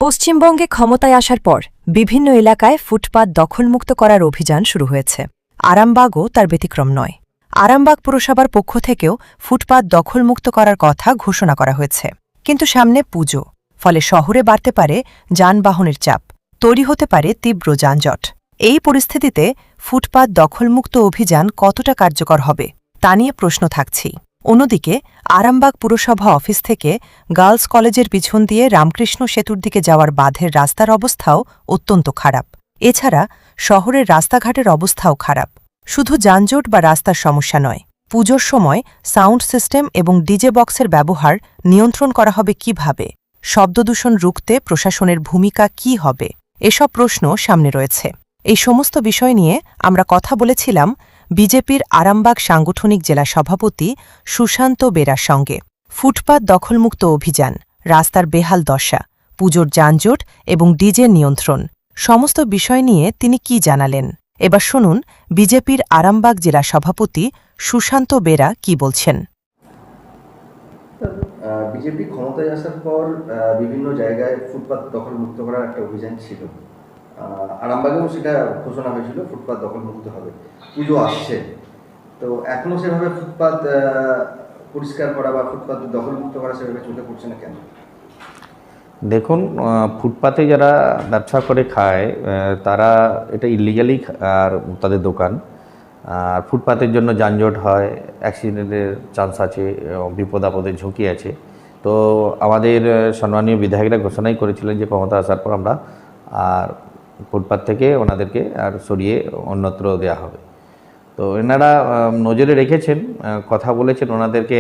পশ্চিমবঙ্গে ক্ষমতায় আসার পর বিভিন্ন এলাকায় ফুটপাত দখলমুক্ত করার অভিযান শুরু হয়েছে। আরামবাগও তার ব্যতিক্রম নয়। আরামবাগ পুরসভার পক্ষ থেকেও ফুটপাত দখলমুক্ত করার কথা ঘোষণা করা হয়েছে। কিন্তু সামনে পুজো, ফলে শহরে বাড়তে পারে যানবাহনের চাপ, তৈরি হতে পারে তীব্র যানজট। এই পরিস্থিতিতে ফুটপাত দখলমুক্ত অভিযান কতটা কার্যকর হবে তা নিয়ে প্রশ্ন থাকছেই। অন্যদিকে আরামবাগ পুরসভা অফিস থেকে গার্লস কলেজের পিছন দিয়ে রামকৃষ্ণ সেতুর দিকে যাওয়ার বাঁধের রাস্তার অবস্থাও অত্যন্ত খারাপ। এছাড়া শহরের রাস্তাঘাটের অবস্থাও খারাপ। শুধু যানজট বা রাস্তার সমস্যা নয়, পুজোর সময় সাউন্ড সিস্টেম এবং ডিজে বক্সের ব্যবহার নিয়ন্ত্রণ করা হবে কিভাবে, শব্দদূষণ রুখতে প্রশাসনের ভূমিকা কি হবে, এসব প্রশ্ন সামনে রয়েছে। এই সমস্ত বিষয় নিয়ে আমরা কথা বলেছিলাম বিজেপির আরামবাগ সাংগঠনিক জেলা সভাপতি সুশান্ত বেরার সঙ্গে। ফুটপাত দখলমুক্ত অভিযান, রাস্তার বেহাল দশা, পুজোর যানজট এবং ডিজে নিয়ন্ত্রণ, সমস্ত বিষয় নিয়ে তিনি কি জানালেন। এবার শুনুন বিজেপির আরামবাগ জেলা সভাপতি সুশান্ত বেরা কি বলছেন। বিজেপি ক্ষমতায় আসার পর বিভিন্ন জায়গায় ফুটপাত দখলমুক্ত করার একটা অভিযান ছিল। আরামবাগেও সেটা ঘোষণা হয়েছিল ফুটপাত দখলমুক্ত হবে। পুজো আসছে, তো এখনো সেভাবে ফুটপাত পরিষ্কার করা বা ফুটপাত দখলমুক্ত করা সেভাবে চোখে পড়ছে না কেন? দেখুন, ফুটপাতে যারা ব্যবসা করে খায় তারা এটা ইলিগালি আর তাদের দোকান। আর ফুটপাতের জন্য যানজট হয়, অ্যাক্সিডেন্টের চান্স আছে, বিপদ আপদের ঝুঁকি আছে। তো আমাদের সম্মানীয় বিধায়করা ঘোষণাই করেছিলেন যে ক্ষমতা আসার পর আমরা আর ফুটপাত থেকে ওনাদেরকে আর সরিয়ে অন্যত্র দেওয়া হবে। তো এনারা নজরে রেখেছেন, কথা বলেছেন, ওনাদেরকে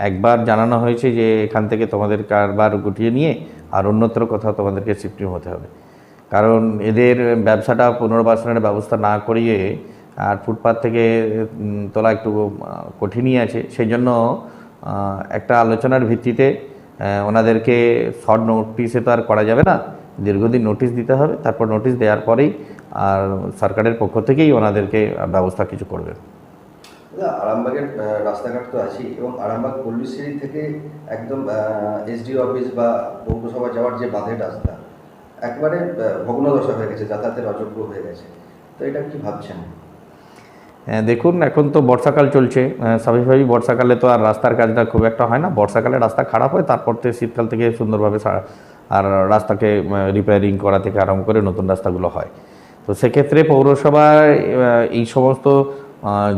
একবার জানানো হয়েছে যে এখান থেকে তোমাদের কারবার গুটিয়ে নিয়ে আর অন্যত্র কোথাও তোমাদেরকে শিফটিং হতে হবে। কারণ এদের ব্যবসাটা পুনর্বাসনের ব্যবস্থা না করিয়ে আর ফুটপাত থেকে তোলা একটু কঠিনই আছে। সেই জন্য একটা আলোচনার ভিত্তিতে ওনাদেরকে শর্ট নোটিসে তো আর করা যাবে না, দীর্ঘদিন নোটিশ দিতে হবে। তারপর নোটিশ দেওয়ার পরেই আর সরকারের পক্ষ থেকেই ওনাদেরকে ব্যবস্থা কিছু করবে। আরামবাগের রাস্তাঘাট তো আছে, এবং আরামবাগ পল্লীশ্রী থেকে একদম এসডিও অফিস বা পৌরসভা যাওয়ার যে বাঁধের রাস্তা একবারে ভগ্নদশা হয়ে গেছে, যাতায়াতের অযোগ্য হয়ে গেছে। তো এটা কি ভাবছেন? দেখুন, এখন তো বর্ষাকাল চলছে, স্বাভাবিকভাবেই বর্ষাকালে তো আর রাস্তার কাজটা খুব একটা হয় না। বর্ষাকালে রাস্তা খারাপ হয়, তারপর থেকে শীতকাল থেকে সুন্দরভাবে আর রাস্তাকে রিপেয়ারিং করা থেকে আরম্ভ করে নতুন রাস্তাগুলো হয়। তো সেক্ষেত্রে পৌরসভায় এই সমস্ত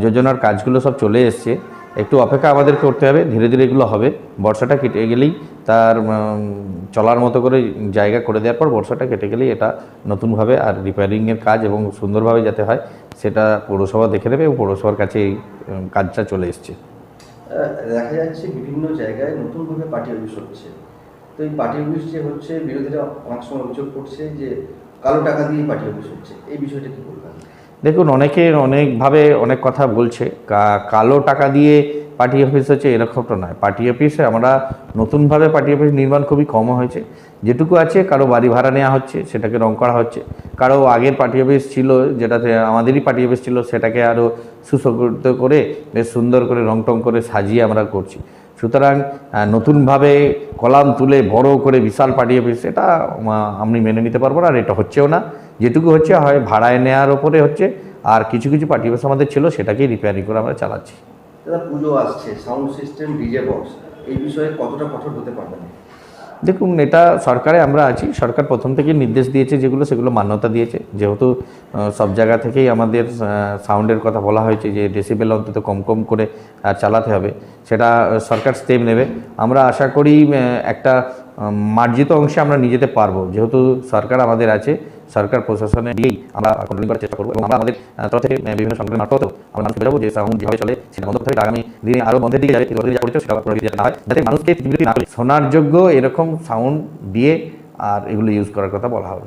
যোজনার কাজগুলো সব চলে এসছে। একটু অপেক্ষা আমাদের করতে হবে, ধীরে ধীরে এগুলো হবে। বর্ষাটা কেটে গেলেই তার চলার মতো করে জায়গা করে দেওয়ার পর বর্ষাটা কেটে গেলেই এটা নতুনভাবে আর রিপেয়ারিংয়ের কাজ এবং সুন্দরভাবে যাতে হয় সেটা পৌরসভা দেখে নেবে, এবং পৌরসভার কাছে এই কাজটা চলে এসছে। দেখা যাচ্ছে বিভিন্ন জায়গায় নতুনভাবে পার্টি অফিস হচ্ছে। তো এই পার্টি অফিস যে হচ্ছে, বিরোধীরা অনেক সময় অভিযোগ করছে যে কালো টাকা দিয়ে পার্টি অফিস হচ্ছে। এই বিষয়টা কি বলবেন? দেখুন, অনেকে অনেকভাবে অনেক কথা বলছে। কালো টাকা দিয়ে পার্টি অফিস হচ্ছে এরকমটা নয়। পার্টি অফিসে আমরা নতুনভাবে পার্টি অফিস নির্মাণ খুবই কম হয়েছে। যেটুকু আছে কারো বাড়ি ভাড়া নেওয়া হচ্ছে, সেটাকে রং করা হচ্ছে। কারো আগের পার্টি অফিস ছিল, যেটাতে আমাদেরই পার্টি অফিস ছিল, সেটাকে আরও সুসজ্জিত করে বেশ সুন্দর করে রং টং করে সাজিয়ে আমরা করছি। সুতরাং নতুনভাবে কলাম তুলে বড় করে বিশাল পার্টি অফিস এটা আমি মেনে নিতে পারবো না, আর এটা হচ্ছেও না। যেটুকু হচ্ছে হয় ভাড়ায় নেওয়ার ওপরে হচ্ছে, আর কিছু কিছু পার্টি অফিস আমাদের ছিল সেটাকেই রিপেয়ারিং করে আমরা চালাচ্ছি। দাদা, পুজো আসছে, সাউন্ড সিস্টেম, ডিজে বক্স, এই বিষয়ে কতটা কঠোর হতে পারবেন? দেখুন, এটা সরকারে আমরা আছি। সরকার প্রথম থেকেই নির্দেশ দিয়েছে, যেগুলো সেগুলো মান্যতা দিয়েছে। যেহেতু সব জায়গা থেকেই আমাদের সাউন্ডের কথা বলা হয়েছে যে ডেসিবেল অন্তত কম কম করে চালাতে হবে, সেটা সরকার স্টেপ নেবে। আমরা আশা করি একটা মার্জিত অংশে আমরা নিয়ে যেতে পারবো, যেহেতু সরকার আমাদের আছে। সরকার প্রশাসনে দিয়েই আমরা কন্ট্রোলিং করার চেষ্টা করবো, এবং আমরা আমাদের তরফ থেকে বিভিন্ন সংগঠনের মারফতেও আমরা মানুষকে বোঝাবো যে সাউন্ড যেভাবে চলে সেটা বন্ধ করতে হবে। আগামী দিনে আরও বন্ধের দিকে যাবে, সেটা না হয়, যাতে মানুষকে না করে শোনার যোগ্য এরকম সাউন্ড দিয়ে আর এগুলো ইউজ করার কথা বলা হবে।